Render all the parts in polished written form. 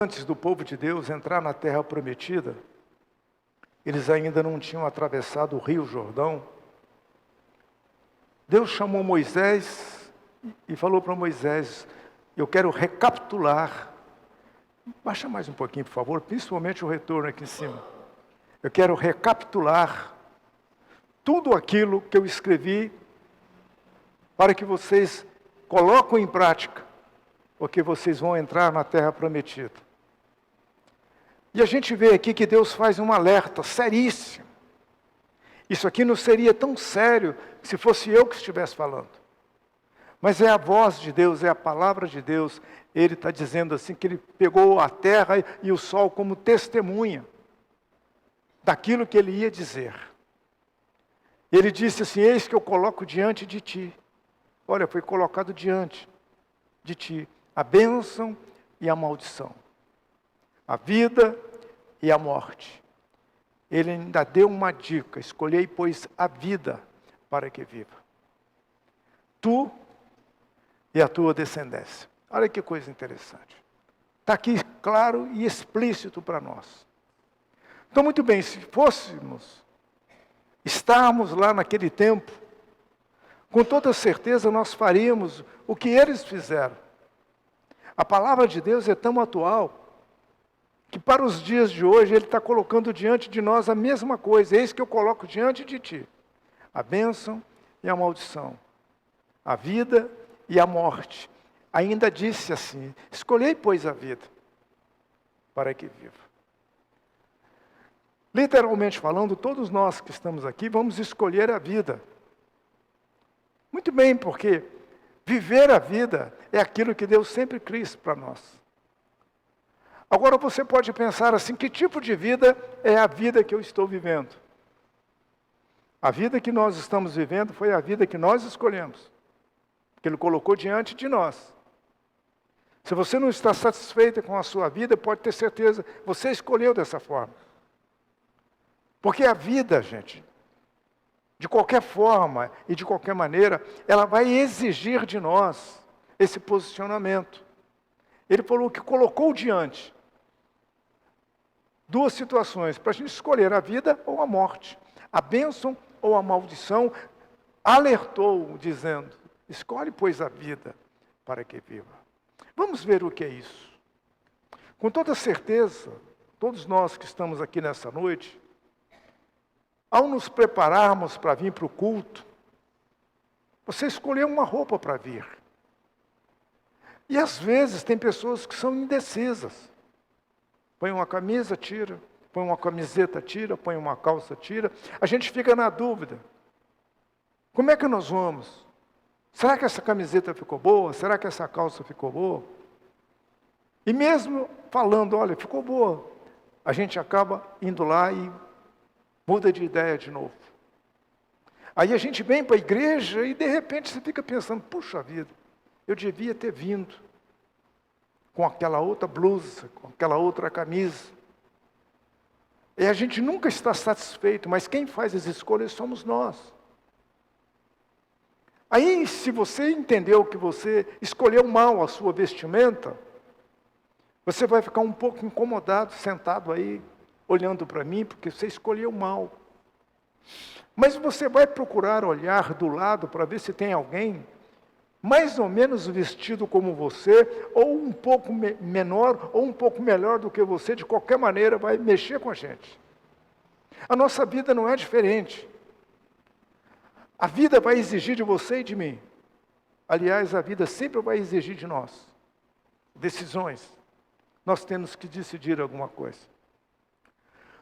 Antes do povo de Deus entrar na terra prometida, eles ainda não tinham atravessado o rio Jordão. Deus chamou Moisés e falou para Moisés: eu quero recapitular. Baixa mais um pouquinho, por favor, principalmente o retorno aqui em cima. Eu quero recapitular tudo aquilo que eu escrevi para que vocês coloquem em prática, porque vocês vão entrar na terra prometida. E a gente vê aqui que Deus faz um alerta seríssimo. Isso aqui não seria tão sério se fosse eu que estivesse falando. Mas é a voz de Deus, é a palavra de Deus. Ele está dizendo assim que ele pegou a terra e o sol como testemunha daquilo que ele ia dizer. Ele disse assim: eis que eu coloco diante de ti. Olha, foi colocado diante de ti a bênção e a maldição, a vida e a morte. Ele ainda deu uma dica: escolhei, pois, a vida para que viva. Tu e a tua descendência. Olha que coisa interessante. Está aqui claro e explícito para nós. Então, muito bem, se fôssemos, estarmos lá naquele tempo, com toda certeza nós faríamos o que eles fizeram. A palavra de Deus é tão atual, que para os dias de hoje Ele está colocando diante de nós a mesma coisa. Eis que eu coloco diante de ti a bênção e a maldição, a vida e a morte. Ainda disse assim: escolhei, pois, a vida, para que viva. Literalmente falando, todos nós que estamos aqui vamos escolher a vida. Muito bem, porque viver a vida é aquilo que Deus sempre quis para nós. Agora você pode pensar assim: que tipo de vida é a vida que eu estou vivendo? A vida que nós estamos vivendo foi a vida que nós escolhemos, que Ele colocou diante de nós. Se você não está satisfeito com a sua vida, pode ter certeza, você escolheu dessa forma. Porque a vida, gente, de qualquer forma e de qualquer maneira, ela vai exigir de nós esse posicionamento. Ele falou que colocou diante duas situações para a gente escolher: a vida ou a morte, a bênção ou a maldição. Alertou, dizendo: escolhe, pois, a vida para que viva. Vamos ver o que é isso. Com toda certeza, todos nós que estamos aqui nessa noite, ao nos prepararmos para vir para o culto, você escolheu uma roupa para vir. E às vezes tem pessoas que são indecisas. Põe uma camisa, tira. Põe uma camiseta, tira. Põe uma calça, tira. A gente fica na dúvida. Como é que nós vamos? Será que essa camiseta ficou boa? Será que essa calça ficou boa? E mesmo falando: olha, ficou boa, a gente acaba indo lá e muda de ideia de novo. Aí a gente vem para a igreja e de repente você fica pensando: puxa vida, eu devia ter vindo com aquela outra blusa, com aquela outra camisa. E a gente nunca está satisfeito, mas quem faz as escolhas somos nós. Aí, se você entendeu que você escolheu mal a sua vestimenta, você vai ficar um pouco incomodado, sentado aí, olhando para mim, porque você escolheu mal. Mas você vai procurar olhar do lado para ver se tem alguém mais ou menos vestido como você, ou um pouco menor, ou um pouco melhor do que você. De qualquer maneira vai mexer com a gente. A nossa vida não é diferente. A vida vai exigir de você e de mim. Aliás, a vida sempre vai exigir de nós decisões. Nós temos que decidir alguma coisa.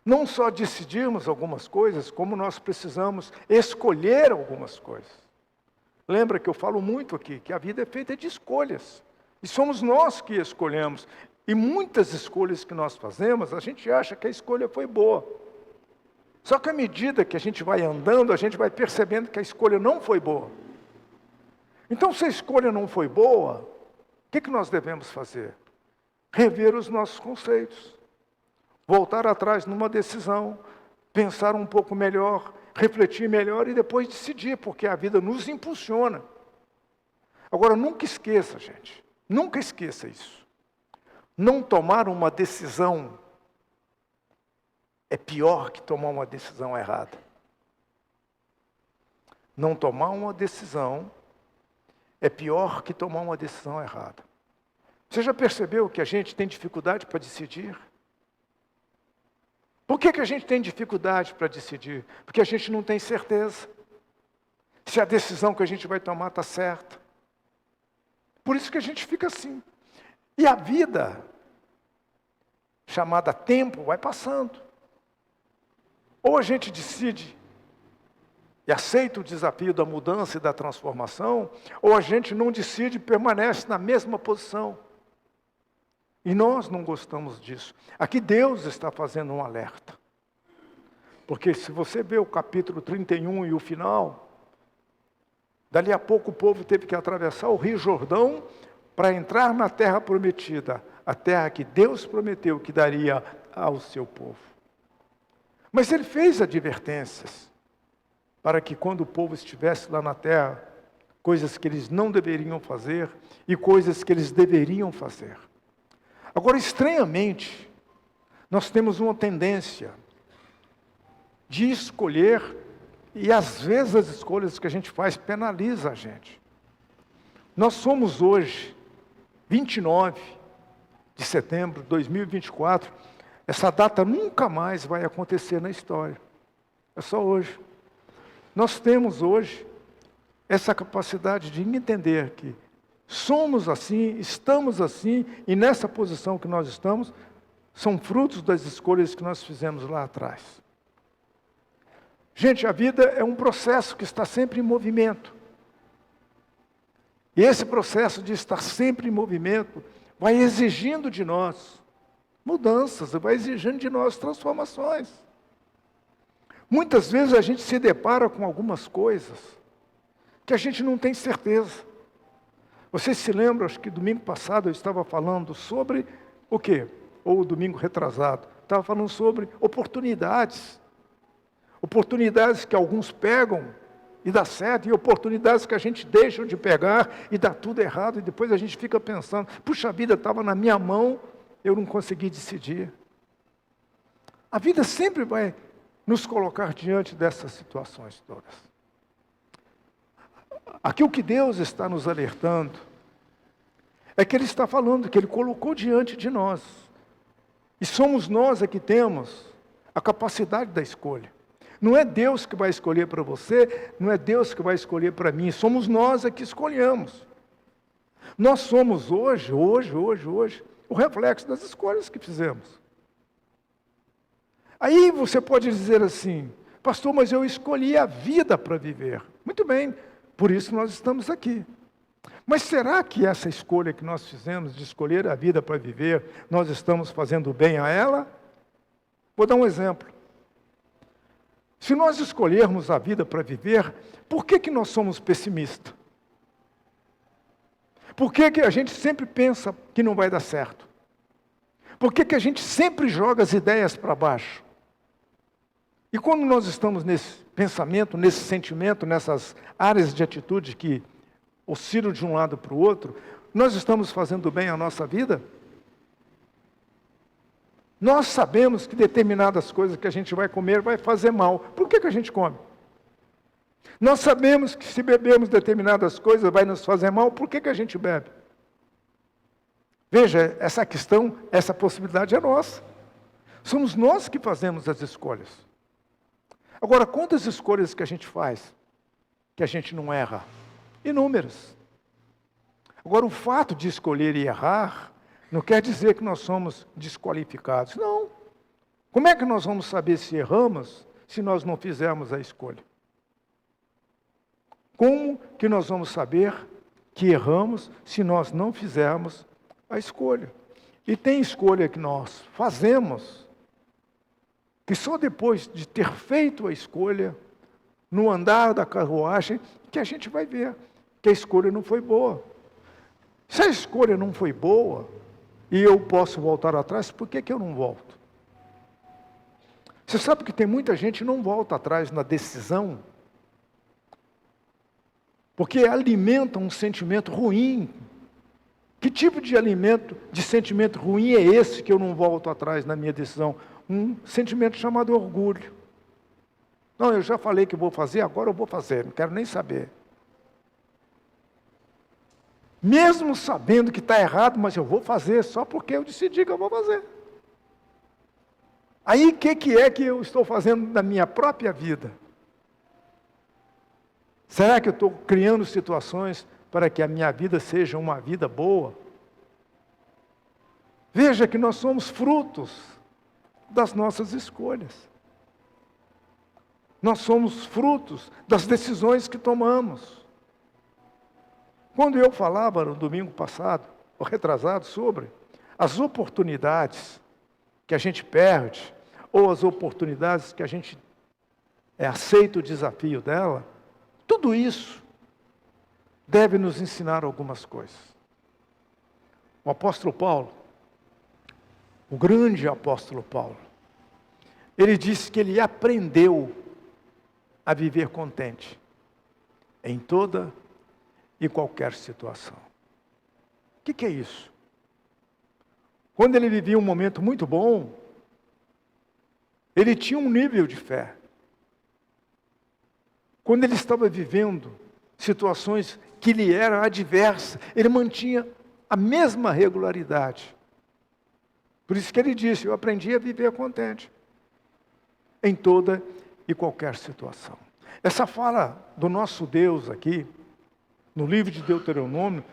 Não só decidirmos algumas coisas, como nós precisamos escolher algumas coisas. Lembra que eu falo muito aqui, que a vida é feita de escolhas. E somos nós que escolhemos. E muitas escolhas que nós fazemos, a gente acha que a escolha foi boa. Só que à medida que a gente vai andando, a gente vai percebendo que a escolha não foi boa. Então, se a escolha não foi boa, o que nós devemos fazer? Rever os nossos conceitos. Voltar atrás numa decisão, pensar um pouco melhor, refletir melhor e depois decidir, porque a vida nos impulsiona. Agora, nunca esqueça, gente, nunca esqueça isso. não tomar uma decisão é pior que tomar uma decisão errada. Não tomar uma decisão é pior que tomar uma decisão errada. Você já percebeu que a gente tem dificuldade para decidir? Por que a gente tem dificuldade para decidir? Porque a gente não tem certeza se a decisão que a gente vai tomar está certa. Por isso que a gente fica assim. E a vida, chamada tempo, vai passando. Ou a gente decide e aceita o desafio da mudança e da transformação, ou a gente não decide e permanece na mesma posição. E nós não gostamos disso. Aqui Deus está fazendo um alerta. Porque se você vê o capítulo 31 e o final, dali a pouco o povo teve que atravessar o Rio Jordão para entrar na terra prometida, a terra que Deus prometeu que daria ao seu povo. Mas ele fez advertências para que quando o povo estivesse lá na terra, coisas que eles não deveriam fazer e coisas que eles deveriam fazer. Agora, estranhamente, nós temos uma tendência de escolher, e às vezes as escolhas que a gente faz penalizam a gente. Nós somos hoje, 29 de setembro de 2024, essa data nunca mais vai acontecer na história. É só hoje. Nós temos hoje essa capacidade de entender que somos assim, estamos assim, e nessa posição que nós estamos, são frutos das escolhas que nós fizemos lá atrás. Gente, a vida é um processo que está sempre em movimento. E esse processo de estar sempre em movimento vai exigindo de nós mudanças, vai exigindo de nós transformações. Muitas vezes a gente se depara com algumas coisas que a gente não tem certeza. Vocês se lembram, acho que domingo passado eu estava falando sobre o quê? Ou domingo retrasado. Estava falando sobre oportunidades. Oportunidades que alguns pegam e dá certo, e oportunidades que a gente deixa de pegar e dá tudo errado, e depois a gente fica pensando, puxa vida, estava na minha mão, eu não consegui decidir. A vida sempre vai nos colocar diante dessas situações todas. Aqui o que Deus está nos alertando é que Ele está falando, que Ele colocou diante de nós. E somos nós que temos a capacidade da escolha. Não é Deus que vai escolher para você, não é Deus que vai escolher para mim, somos nós que escolhemos. Nós somos hoje, o reflexo das escolhas que fizemos. Aí você pode dizer assim, pastor, mas eu escolhi a vida para viver. Muito bem, por isso nós estamos aqui. Mas será que essa escolha que nós fizemos de escolher a vida para viver, nós estamos fazendo bem a ela? Vou dar um exemplo. Se nós escolhermos a vida para viver, por que nós somos pessimistas? Por que a gente sempre pensa que não vai dar certo? Por que a gente sempre joga as ideias para baixo? E quando nós estamos nesse pensamento, nesse sentimento, nessas áreas de atitude que oscilam de um lado para o outro, nós estamos fazendo bem a nossa vida? Nós sabemos que determinadas coisas que a gente vai comer vai fazer mal. Por que a gente come? Nós sabemos que se bebermos determinadas coisas vai nos fazer mal. Por que a gente bebe? Veja, essa questão, essa possibilidade é nossa. Somos nós que fazemos as escolhas. Agora, quantas escolhas que a gente faz que a gente não erra? Inúmeras. Agora, o fato de escolher e errar não quer dizer que nós somos desqualificados. Não. Como é que nós vamos saber se erramos se nós não fizermos a escolha? Como que nós vamos saber que erramos se nós não fizermos a escolha? E tem escolha que nós fazemos, que só depois de ter feito a escolha, no andar da carruagem, que a gente vai ver que a escolha não foi boa. Se a escolha não foi boa, e eu posso voltar atrás, por que eu não volto? Você sabe que tem muita gente que não volta atrás na decisão, porque alimenta um sentimento ruim, Que tipo de alimento, de sentimento ruim é esse que eu não volto atrás na minha decisão? Um sentimento chamado orgulho. Não, eu já falei que vou fazer, agora eu vou fazer, não quero nem saber. Mesmo sabendo que está errado, mas eu vou fazer só porque eu decidi que eu vou fazer. Aí o que é que eu estou fazendo na minha própria vida? Será que eu estou criando situações para que a minha vida seja uma vida boa? Veja que nós somos frutos das nossas escolhas. Nós somos frutos das decisões que tomamos. Quando eu falava no domingo passado, ou retrasado, sobre as oportunidades que a gente perde, ou as oportunidades que a gente aceita o desafio dela, tudo isso deve nos ensinar algumas coisas. O apóstolo Paulo, o grande apóstolo Paulo, ele disse que ele aprendeu a viver contente em toda e qualquer situação. O que é isso? Quando ele vivia um momento muito bom, ele tinha um nível de fé. Quando ele estava vivendo situações que lhe eram adversas, ele mantinha a mesma regularidade. Por isso que ele disse, eu aprendi a viver contente em toda e qualquer situação. Essa fala do nosso Deus aqui, no livro de Deuteronômio,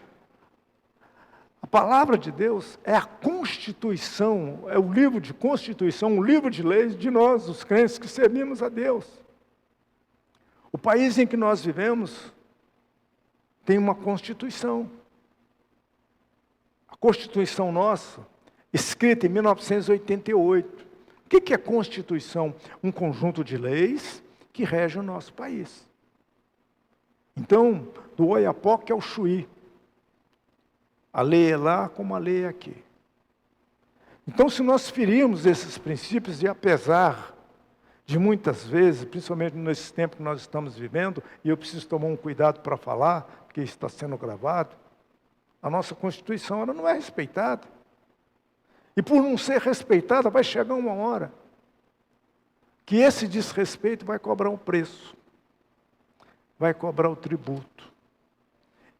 a palavra de Deus é a constituição, é o livro de constituição, o livro de leis de nós, os crentes que servimos a Deus. O país em que nós vivemos tem uma constituição. A constituição nossa, escrita em 1988. O que é constituição? Um conjunto de leis que rege o nosso país. Então, do Oiapoque ao Chuí, a lei é lá como a lei é aqui. Então, se nós ferirmos esses princípios, e apesar de muitas vezes, principalmente nesse tempo que nós estamos vivendo, e eu preciso tomar um cuidado para falar, porque isso está sendo gravado, a nossa Constituição ela não é respeitada. E por não ser respeitada, vai chegar uma hora que esse desrespeito vai cobrar um preço, vai cobrar o tributo.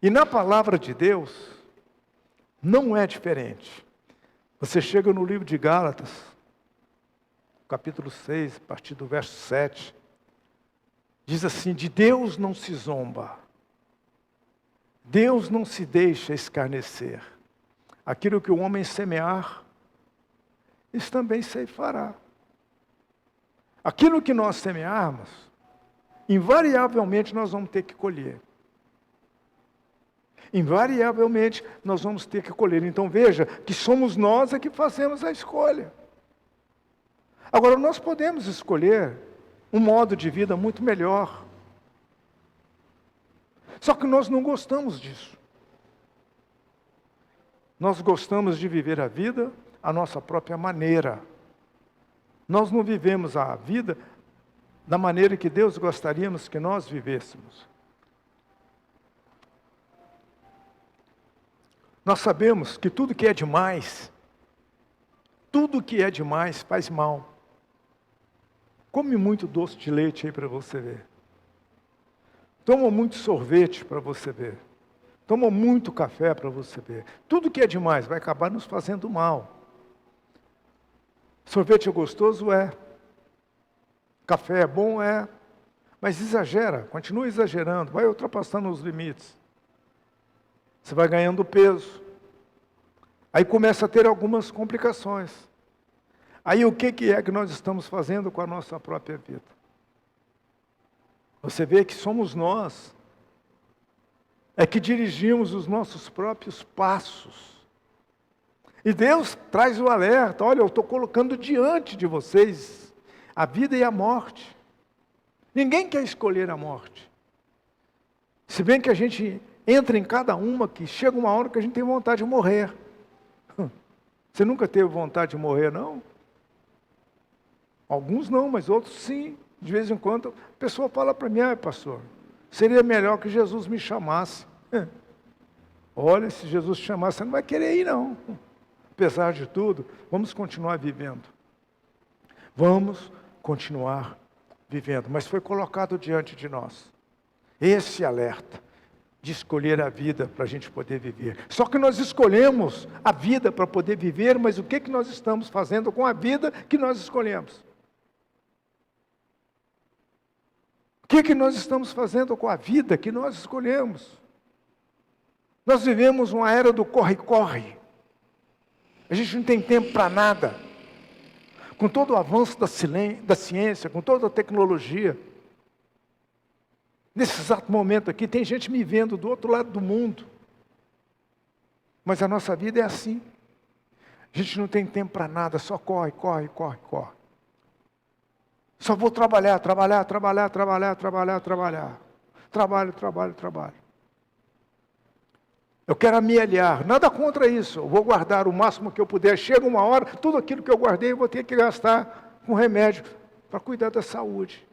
E na palavra de Deus, não é diferente. Você chega no livro de Gálatas, capítulo 6, a partir do verso 7, diz assim, de Deus não se zomba, Deus não se deixa escarnecer. Aquilo que o homem semear, isso também ceifará. Aquilo que nós semearmos, invariavelmente nós vamos ter que colher. Invariavelmente nós vamos ter que colher. Então veja que somos nós é que fazemos a escolha. Agora nós podemos escolher um modo de vida muito melhor. Só que nós não gostamos disso. Nós gostamos de viver a vida à nossa própria maneira. Nós não vivemos a vida da maneira que Deus gostaríamos que nós vivêssemos. Nós sabemos que tudo que é demais faz mal. Come muito doce de leite aí para você ver. Toma muito sorvete para você ver. Toma muito café para você ver. Tudo que é demais vai acabar nos fazendo mal. Sorvete é gostoso? É. Café é bom? É. Mas exagera, continua exagerando, vai ultrapassando os limites. Você vai ganhando peso. Aí começa a ter algumas complicações. Aí o que é que nós estamos fazendo com a nossa própria vida? Você vê que somos nós, é que dirigimos os nossos próprios passos. E Deus traz o alerta, olha, eu estou colocando diante de vocês a vida e a morte. Ninguém quer escolher a morte. Se bem que a gente entra em cada uma que chega uma hora que a gente tem vontade de morrer. Você nunca teve vontade de morrer, não? Alguns não, mas outros sim. De vez em quando, a pessoa fala para mim, pastor, seria melhor que Jesus me chamasse. Olha, se Jesus te chamar, você não vai querer ir, não. Apesar de tudo, vamos continuar vivendo. Vamos continuar vivendo. Mas foi colocado diante de nós esse alerta de escolher a vida para a gente poder viver. Só que nós escolhemos a vida para poder viver, mas o que nós estamos fazendo com a vida que nós escolhemos? O que nós estamos fazendo com a vida que nós escolhemos? Nós vivemos uma era do corre-corre. A gente não tem tempo para nada. Com todo o avanço da ciência, com toda a tecnologia, nesse exato momento aqui, tem gente me vendo do outro lado do mundo. Mas a nossa vida é assim. A gente não tem tempo para nada, só corre, corre, corre, corre. Só vou trabalhar, trabalhar, trabalhar, trabalhar, trabalhar, trabalhar. Trabalho, trabalho, trabalho. Eu quero amealhar, nada contra isso. Eu vou guardar o máximo que eu puder. Chega uma hora, tudo aquilo que eu guardei, eu vou ter que gastar com remédio para cuidar da saúde.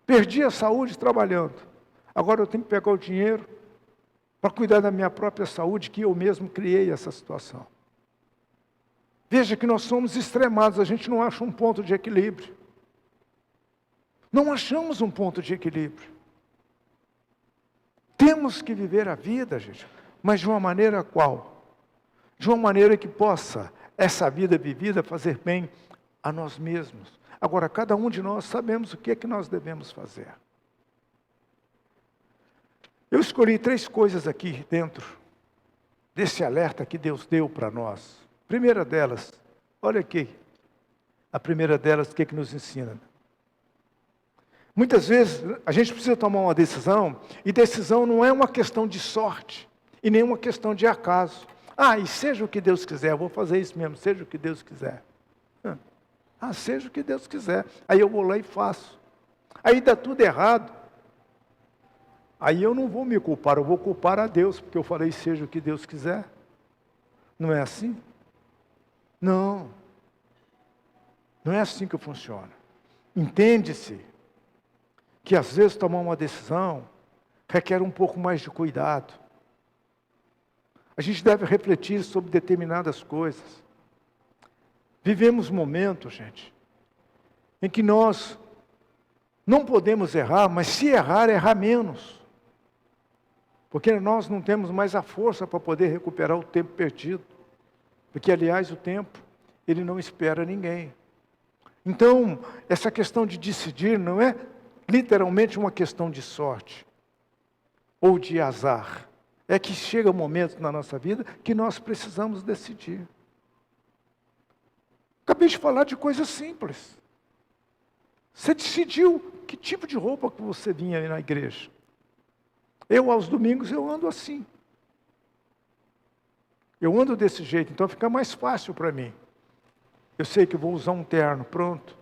Perdi a saúde trabalhando. Agora eu tenho que pegar o dinheiro para cuidar da minha própria saúde, que eu mesmo criei essa situação. Veja que nós somos extremados, a gente não acha um ponto de equilíbrio. Não achamos um ponto de equilíbrio. Temos que viver a vida, gente, mas de uma maneira qual? De uma maneira que possa, essa vida vivida, fazer bem a nós mesmos. Agora, cada um de nós sabemos o que é que nós devemos fazer. Eu escolhi 3 coisas aqui dentro desse alerta que Deus deu para nós. Primeira delas, olha aqui. A primeira delas, o que é que nos ensina? Muitas vezes a gente precisa tomar uma decisão, e decisão não é uma questão de sorte, e nem uma questão de acaso. E seja o que Deus quiser, eu vou fazer isso mesmo, seja o que Deus quiser. Seja o que Deus quiser. Aí eu vou lá e faço. Aí dá tudo errado. Aí eu não vou me culpar, eu vou culpar a Deus, porque eu falei seja o que Deus quiser. Não é assim? Não. Não é assim que funciona. Entende-se que às vezes tomar uma decisão requer um pouco mais de cuidado. A gente deve refletir sobre determinadas coisas. Vivemos momentos, gente, em que nós não podemos errar, mas se errar, errar menos. Porque nós não temos mais a força para poder recuperar o tempo perdido. Porque, aliás, o tempo, ele não espera ninguém. Então, essa questão de decidir não é literalmente uma questão de sorte ou de azar. É que chega um momento na nossa vida que nós precisamos decidir. Acabei de falar de coisas simples. Você decidiu que tipo de roupa que você vinha aí na igreja. Eu, aos domingos, eu ando assim. Eu ando desse jeito, então fica mais fácil para mim. Eu sei que vou usar um terno, pronto.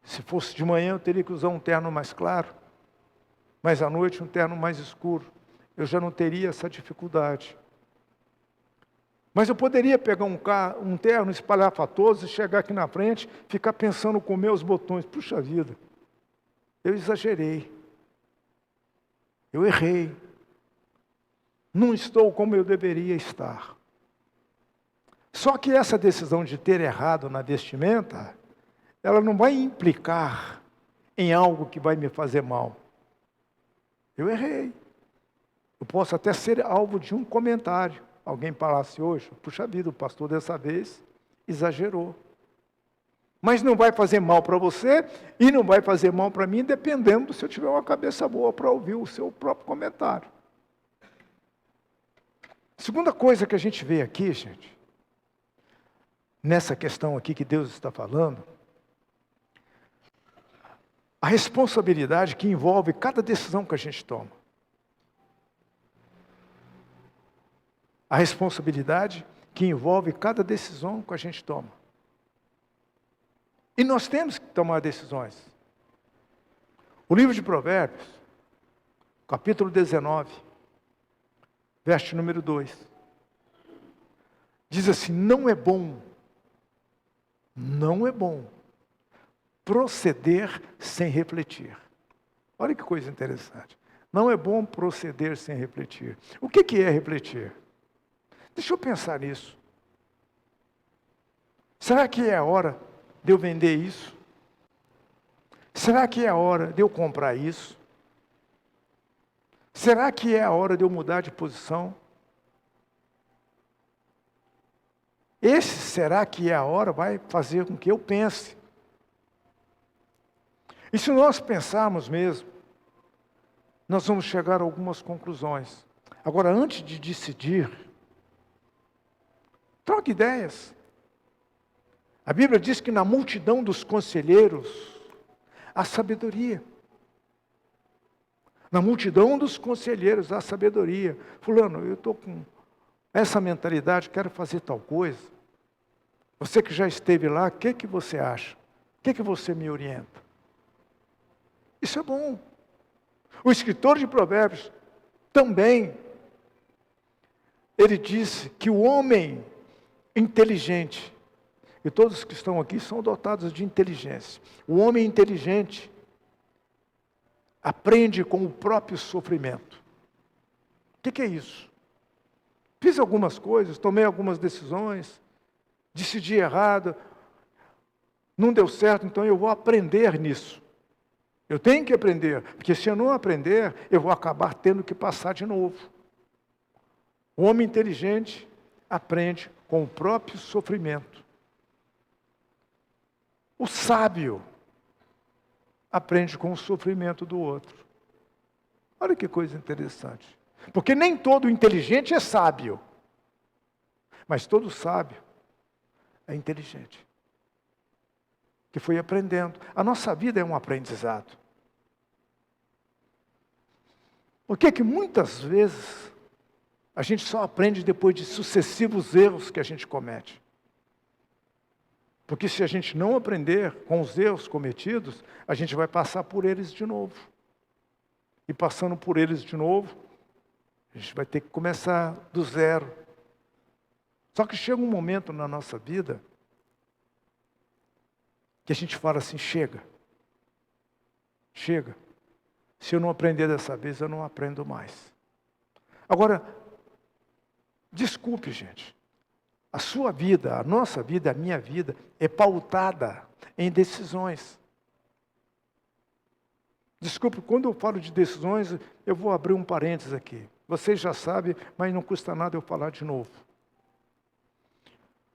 Se fosse de manhã, eu teria que usar um terno mais claro. Mas à noite, um terno mais escuro. Eu já não teria essa dificuldade. Mas eu poderia pegar um terno espalhafatoso e chegar aqui na frente, ficar pensando com meus botões. Puxa vida, eu exagerei. Eu errei. Não estou como eu deveria estar. Só que essa decisão de ter errado na vestimenta, ela não vai implicar em algo que vai me fazer mal. Eu errei. Eu posso até ser alvo de um comentário. Alguém falasse hoje, puxa vida, o pastor dessa vez exagerou. Mas não vai fazer mal para você e não vai fazer mal para mim, dependendo se eu tiver uma cabeça boa para ouvir o seu próprio comentário. Segunda coisa que a gente vê aqui, gente, nessa questão aqui que Deus está falando, a responsabilidade que envolve cada decisão que a gente toma. A responsabilidade que envolve cada decisão que a gente toma. E nós temos que tomar decisões. O livro de Provérbios, capítulo 19, verso número 2, diz assim: não é bom proceder sem refletir. Olha que coisa interessante. Não é bom proceder sem refletir. O que é refletir? Deixa eu pensar nisso. Será que é a hora de eu vender isso? Será que é a hora de eu comprar isso? Será que é a hora de eu mudar de posição? Esse será que é a hora vai fazer com que eu pense. E se nós pensarmos mesmo, nós vamos chegar a algumas conclusões. Agora, antes de decidir, troque ideias. A Bíblia diz que na multidão dos conselheiros há sabedoria. Na multidão dos conselheiros há sabedoria. Fulano, eu estou com essa mentalidade, quero fazer tal coisa. Você que já esteve lá, o que você acha? O que você me orienta? Isso é bom. O escritor de Provérbios também, ele disse que o homem inteligente, e todos que estão aqui são dotados de inteligência. O homem inteligente aprende com o próprio sofrimento. O que é isso? Fiz algumas coisas, tomei algumas decisões, decidi errado, não deu certo, então eu vou aprender nisso. Eu tenho que aprender, porque se eu não aprender, eu vou acabar tendo que passar de novo. O homem inteligente aprende com o próprio sofrimento. O sábio aprende com o sofrimento do outro. Olha que coisa interessante. Porque nem todo inteligente é sábio. Mas todo sábio é inteligente. Que foi aprendendo. A nossa vida é um aprendizado. Por que muitas vezes a gente só aprende depois de sucessivos erros que a gente comete? Porque se a gente não aprender com os erros cometidos, a gente vai passar por eles de novo. E passando por eles de novo, a gente vai ter que começar do zero. Só que chega um momento na nossa vida que a gente fala assim, chega. Chega. Se eu não aprender dessa vez, eu não aprendo mais. Agora, desculpe, gente. A sua vida, a nossa vida, a minha vida, é pautada em decisões. Desculpe, quando eu falo de decisões, eu vou abrir um parênteses aqui. Vocês já sabem, mas não custa nada eu falar de novo.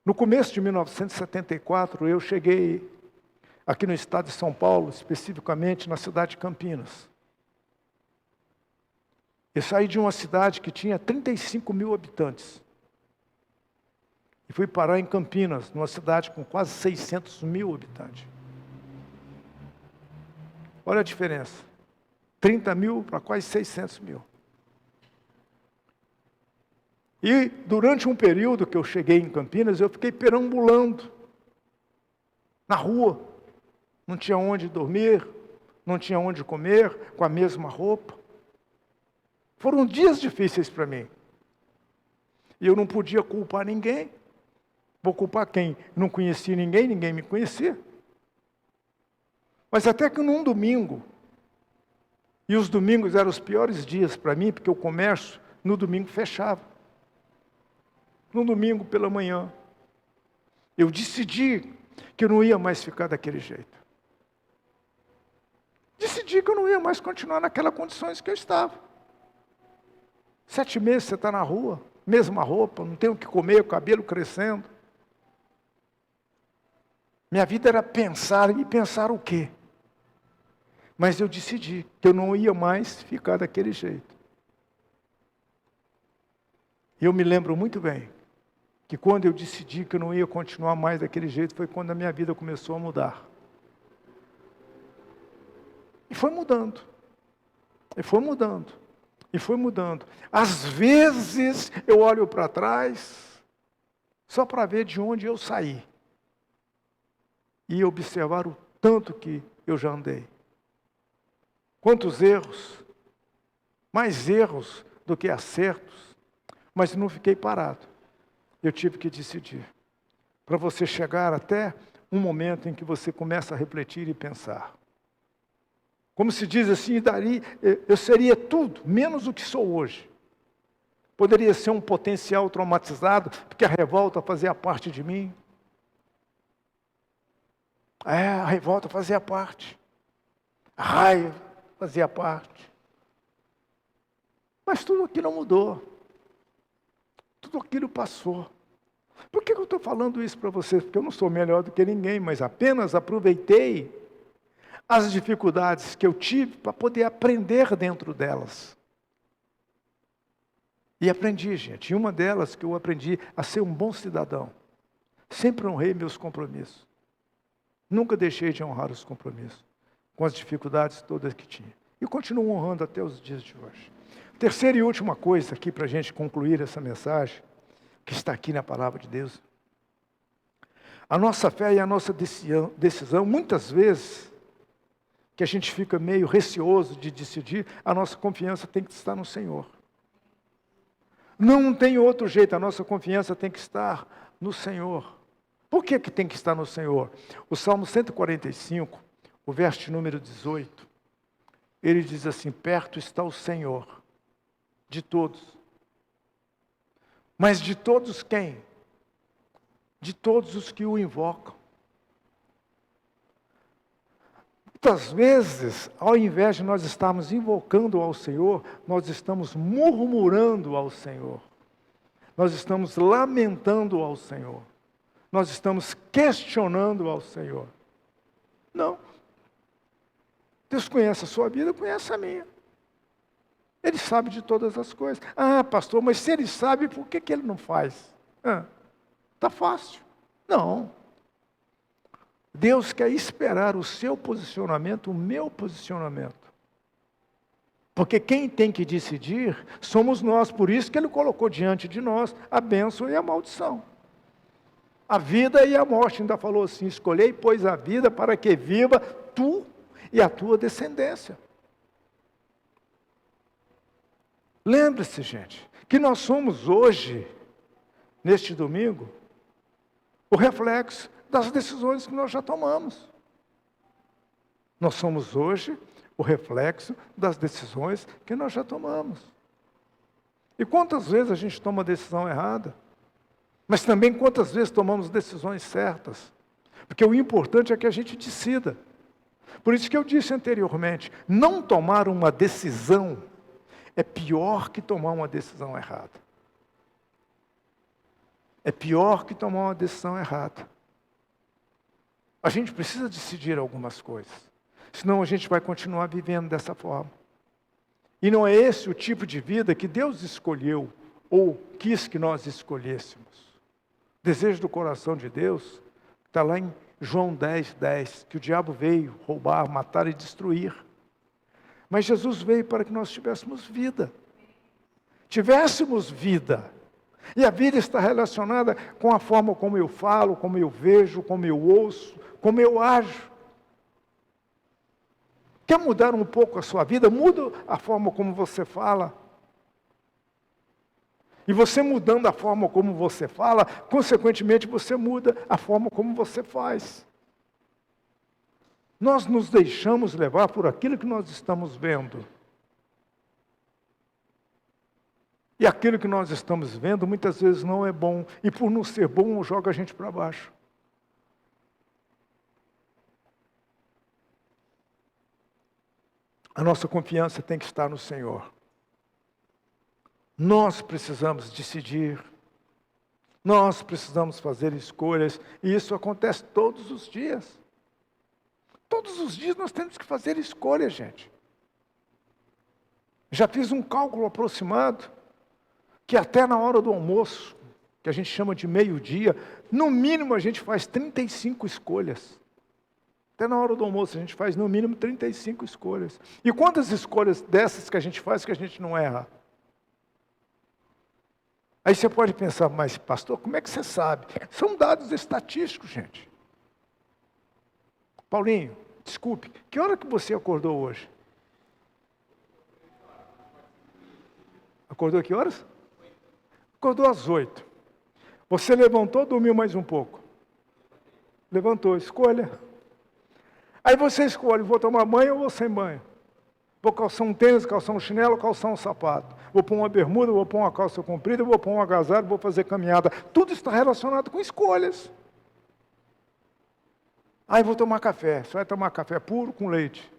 No começo de 1974, eu cheguei aqui no estado de São Paulo, especificamente na cidade de Campinas. Eu saí de uma cidade que tinha 35 mil habitantes. E fui parar em Campinas, numa cidade com quase 600 mil habitantes. Olha a diferença. 30 mil para quase 600 mil. E durante um período que eu cheguei em Campinas, eu fiquei perambulando na rua. Não tinha onde dormir, não tinha onde comer, com a mesma roupa. Foram dias difíceis para mim. E eu não podia culpar ninguém. Vou culpar quem? Não conhecia ninguém, ninguém me conhecia. Mas até que num domingo, e os domingos eram os piores dias para mim, porque o comércio no domingo fechava. No domingo pela manhã, eu decidi que eu não ia mais ficar daquele jeito. Decidi que eu não ia mais continuar naquelas condições que eu estava. 7 meses você está na rua, mesma roupa, não tem o que comer, o cabelo crescendo. Minha vida era pensar, e pensar o quê? Mas eu decidi que eu não ia mais ficar daquele jeito. E eu me lembro muito bem, que quando eu decidi que eu não ia continuar mais daquele jeito, foi quando a minha vida começou a mudar. E foi mudando. E foi mudando. E foi mudando. Às vezes eu olho para trás, só para ver de onde eu saí. E observar o tanto que eu já andei. Quantos erros, mais erros do que acertos, mas não fiquei parado. Eu tive que decidir. Para você chegar até um momento em que você começa a refletir e pensar. Como se diz assim, eu seria tudo, menos o que sou hoje. Poderia ser um potencial traumatizado, porque a revolta fazia parte de mim. A revolta fazia parte. A raiva fazia parte. Mas tudo aquilo mudou. Tudo aquilo passou. Por que eu estou falando isso para vocês? Porque eu não sou melhor do que ninguém, mas apenas aproveitei as dificuldades que eu tive para poder aprender dentro delas. E aprendi, gente. E uma delas que eu aprendi a ser um bom cidadão. Sempre honrei meus compromissos. Nunca deixei de honrar os compromissos, com as dificuldades todas que tinha. E continuo honrando até os dias de hoje. Terceira e última coisa aqui para a gente concluir essa mensagem, que está aqui na palavra de Deus. A nossa fé e a nossa decisão, muitas vezes, que a gente fica meio receoso de decidir, a nossa confiança tem que estar no Senhor. Não tem outro jeito, a nossa confiança tem que estar no Senhor. Por que tem que estar no Senhor? O Salmo 145, o verso número 18, ele diz assim: perto está o Senhor, de todos. Mas de todos quem? De todos os que o invocam. Muitas vezes, ao invés de nós estarmos invocando ao Senhor, nós estamos murmurando ao Senhor. Nós estamos lamentando ao Senhor. Nós estamos questionando ao Senhor. Não. Deus conhece a sua vida, conhece a minha. Ele sabe de todas as coisas. Ah, pastor, mas se ele sabe, por que ele não faz? Está fácil. Não. Deus quer esperar o seu posicionamento, o meu posicionamento. Porque quem tem que decidir somos nós. Por isso que Ele colocou diante de nós a bênção e a maldição. A vida e a morte. Ainda falou assim: escolhei, pois, a vida para que viva tu e a tua descendência. Lembre-se, gente, que nós somos hoje, neste domingo, o reflexo das decisões que nós já tomamos. Nós somos hoje o reflexo das decisões que nós já tomamos. E quantas vezes a gente toma decisão errada? Mas também quantas vezes tomamos decisões certas? Porque o importante é que a gente decida. Por isso que eu disse anteriormente, não tomar uma decisão é pior que tomar uma decisão errada. É pior que tomar uma decisão errada. A gente precisa decidir algumas coisas. Senão a gente vai continuar vivendo dessa forma. E não é esse o tipo de vida que Deus escolheu, ou quis que nós escolhêssemos. O desejo do coração de Deus está lá em João 10:10, que o diabo veio roubar, matar e destruir. Mas Jesus veio para que nós tivéssemos vida. Tivéssemos vida. E a vida está relacionada com a forma como eu falo, como eu vejo, como eu ouço, como eu ajo. Quer mudar um pouco a sua vida? Muda a forma como você fala. E você mudando a forma como você fala, consequentemente você muda a forma como você faz. Nós nos deixamos levar por aquilo que nós estamos vendo. E aquilo que nós estamos vendo muitas vezes não é bom. E por não ser bom, joga a gente para baixo. A nossa confiança tem que estar no Senhor. Nós precisamos decidir. Nós precisamos fazer escolhas. E isso acontece todos os dias. Todos os dias nós temos que fazer escolhas, gente. Já fiz um cálculo aproximado, que até na hora do almoço, que a gente chama de meio-dia, no mínimo a gente faz 35 escolhas. Até na hora do almoço a gente faz no mínimo 35 escolhas. E quantas escolhas dessas que a gente faz que a gente não erra? Aí você pode pensar, mas pastor, como é que você sabe? São dados estatísticos, gente. Paulinho, desculpe, que hora que você acordou hoje? Acordou que horas? Acordou às 8. Você levantou, dormiu mais um pouco? Levantou, escolha. Aí você escolhe, vou tomar banho ou vou sem banho? Vou calçar um tênis, calçar um chinelo, calçar um sapato. Vou pôr uma bermuda, vou pôr uma calça comprida, vou pôr um agasalho, vou fazer caminhada. Tudo está relacionado com escolhas. Aí vou tomar café. Você vai tomar café puro com leite?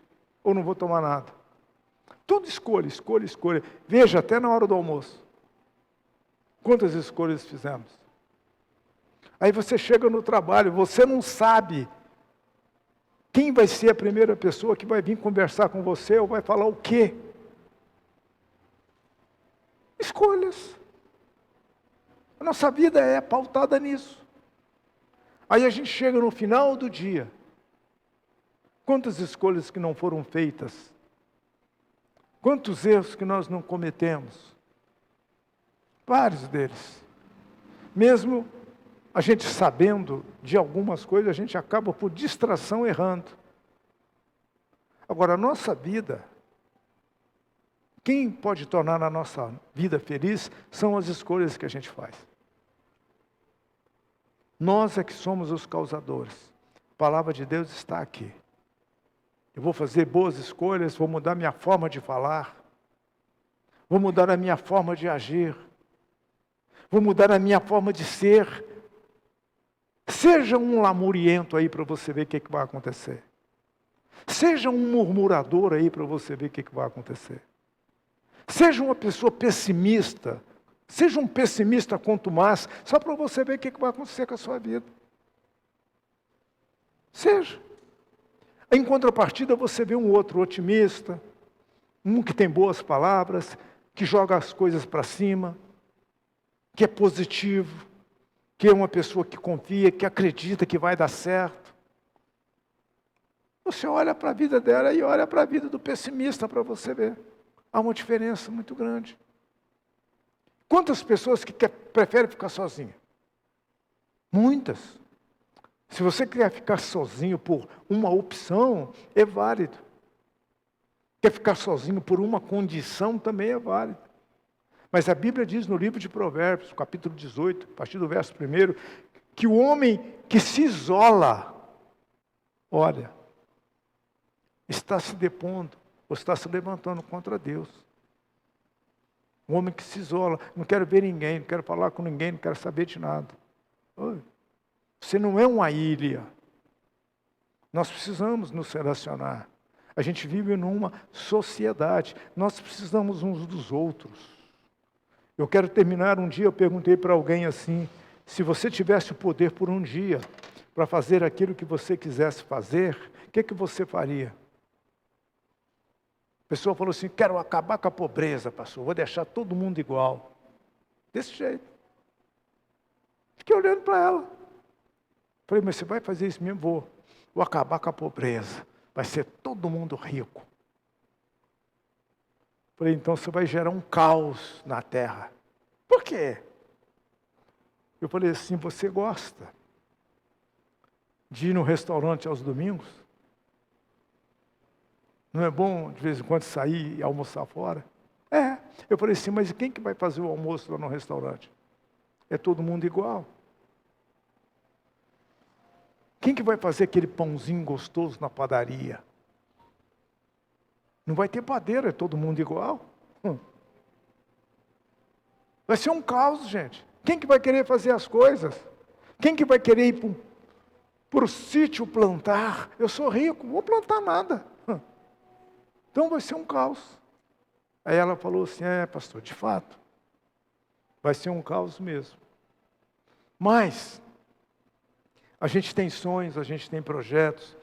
Ou não vou tomar nada? Tudo escolha, escolha, escolha. Veja, até na hora do almoço. Quantas escolhas fizemos? Aí você chega no trabalho, você não sabe quem vai ser a primeira pessoa que vai vir conversar com você ou vai falar o quê? Escolhas. A nossa vida é pautada nisso. Aí a gente chega no final do dia. Quantas escolhas que não foram feitas? Quantos erros que nós não cometemos? Vários deles. Mesmo a gente sabendo de algumas coisas, a gente acaba por distração errando. Agora, a nossa vida, quem pode tornar a nossa vida feliz são as escolhas que a gente faz. Nós é que somos os causadores. A palavra de Deus está aqui. Eu vou fazer boas escolhas, vou mudar minha forma de falar, vou mudar a minha forma de agir, vou mudar a minha forma de ser. Seja um lamuriento aí para você ver o que vai acontecer. Seja um murmurador aí para você ver o que vai acontecer. Seja uma pessoa pessimista. Seja um pessimista contumaz, só para você ver o que vai acontecer com a sua vida. Seja. Em contrapartida, você vê um outro otimista, um que tem boas palavras, que joga as coisas para cima, que é positivo, que é uma pessoa que confia, que acredita que vai dar certo. Você olha para a vida dela e olha para a vida do pessimista para você ver. Há uma diferença muito grande. Quantas pessoas que preferem ficar sozinhas? Muitas. Se você quer ficar sozinho por uma opção, é válido. Quer ficar sozinho por uma condição, também é válido. Mas a Bíblia diz no livro de Provérbios, capítulo 18, a partir do verso 1, que o homem que se isola, olha, está se depondo, ou está se levantando contra Deus. Um homem que se isola, não quero ver ninguém, não quero falar com ninguém, não quero saber de nada. Oi. Você não é uma ilha. Nós precisamos nos relacionar. A gente vive numa sociedade. Nós precisamos uns dos outros. Eu quero terminar um dia, eu perguntei para alguém assim, se você tivesse o poder por um dia para fazer aquilo que você quisesse fazer, o que você faria? A pessoa falou assim, quero acabar com a pobreza, pastor, vou deixar todo mundo igual. Desse jeito. Fiquei olhando para ela. Falei, mas você vai fazer isso mesmo? Vou acabar com a pobreza. Vai ser todo mundo rico. Falei, então você vai gerar um caos na terra. Por quê? Eu falei assim, você gosta de ir no restaurante aos domingos? Não é bom, de vez em quando, sair e almoçar fora? É. Eu falei assim, mas quem que vai fazer o almoço lá no restaurante? É todo mundo igual. Quem que vai fazer aquele pãozinho gostoso na padaria? Não vai ter padeiro, é todo mundo igual. Vai ser um caos, gente. Quem que vai querer fazer as coisas? Quem que vai querer ir para o sítio plantar? Eu sou rico, não vou plantar nada. Então vai ser um caos. Aí ela falou assim, pastor, de fato, vai ser um caos mesmo. Mas a gente tem sonhos, a gente tem projetos,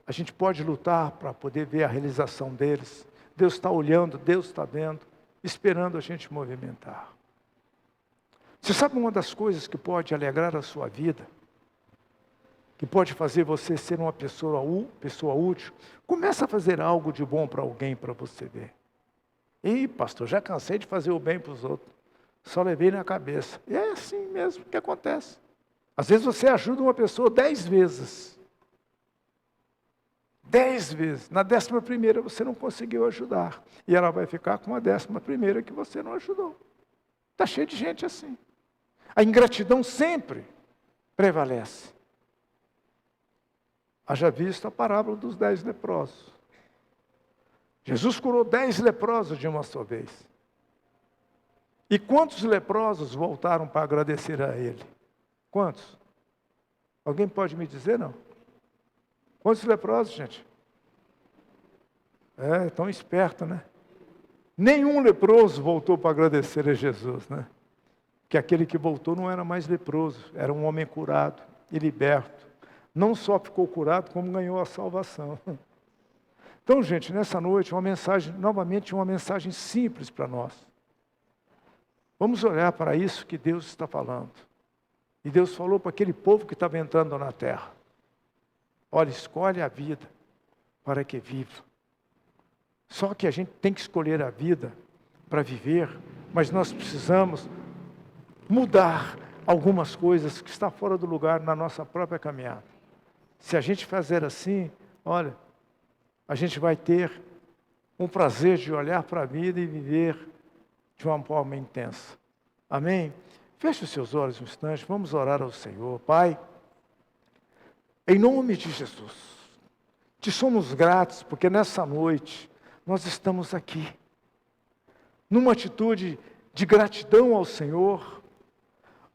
a gente pode lutar para poder ver a realização deles. Deus está olhando, Deus está vendo, esperando a gente movimentar. Você sabe uma das coisas que pode alegrar a sua vida? Que pode fazer você ser uma pessoa útil? Começa a fazer algo de bom para alguém, para você ver. Ih, pastor, já cansei de fazer o bem para os outros. Só levei na cabeça. E é assim mesmo que acontece. Às vezes você ajuda uma pessoa 10 vezes. 10 vezes. Na 11ª você não conseguiu ajudar. E ela vai ficar com a 11ª que você não ajudou. Está cheio de gente assim. A ingratidão sempre prevalece. Haja visto a parábola dos 10 leprosos. Jesus curou 10 leprosos de uma só vez. E quantos leprosos voltaram para agradecer a Ele? Quantos? Alguém pode me dizer, não? Quantos leprosos, gente? Tão esperto, né? Nenhum leproso voltou para agradecer a Jesus, né? Que aquele que voltou não era mais leproso, era um homem curado e liberto. Não só ficou curado, como ganhou a salvação. Então, gente, nessa noite, novamente uma mensagem simples para nós. Vamos olhar para isso que Deus está falando. E Deus falou para aquele povo que estava entrando na terra. Olha, escolhe a vida para que viva. Só que a gente tem que escolher a vida para viver, mas nós precisamos mudar algumas coisas que estão fora do lugar na nossa própria caminhada. Se a gente fazer assim, olha, a gente vai ter um prazer de olhar para a vida e viver de uma forma intensa. Amém? Feche os seus olhos um instante, vamos orar ao Senhor. Pai, em nome de Jesus, te somos gratos porque nessa noite nós estamos aqui, numa atitude de gratidão ao Senhor,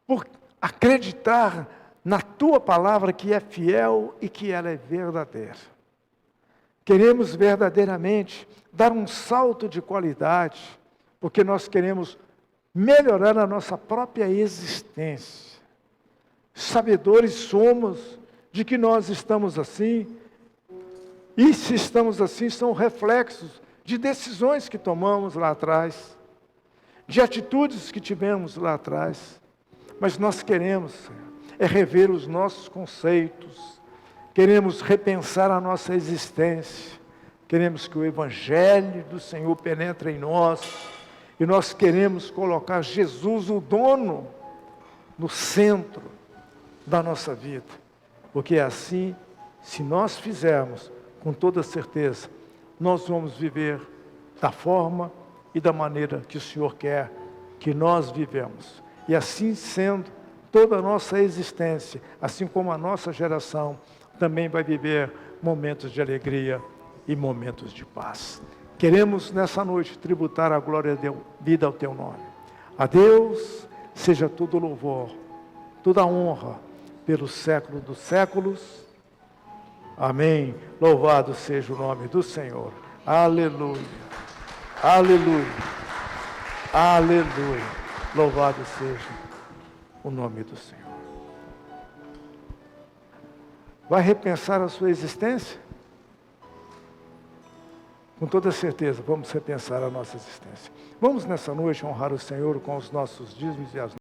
por acreditar na Tua palavra que é fiel e que ela é verdadeira. Queremos verdadeiramente dar um salto de qualidade, porque nós queremos melhorar a nossa própria existência. Sabedores somos de que nós estamos assim, e se estamos assim, são reflexos de decisões que tomamos lá atrás, de atitudes que tivemos lá atrás. Mas nós queremos, Senhor, rever os nossos conceitos, queremos repensar a nossa existência, queremos que o Evangelho do Senhor penetre em nós, e nós queremos colocar Jesus, o dono, no centro da nossa vida, porque assim, se nós fizermos, com toda certeza, nós vamos viver da forma e da maneira que o Senhor quer que nós vivemos. E assim sendo, toda a nossa existência, assim como a nossa geração, também vai viver momentos de alegria e momentos de paz. Queremos nessa noite tributar a glória de vida ao Teu nome. A Deus seja todo louvor, toda honra, pelos séculos dos séculos. Amém. Louvado seja o nome do Senhor. Aleluia. Aleluia. Aleluia. Louvado seja o nome do Senhor. Vai repensar a sua existência? Com toda certeza, vamos repensar a nossa existência. Vamos nessa noite honrar o Senhor com os nossos dízimos e as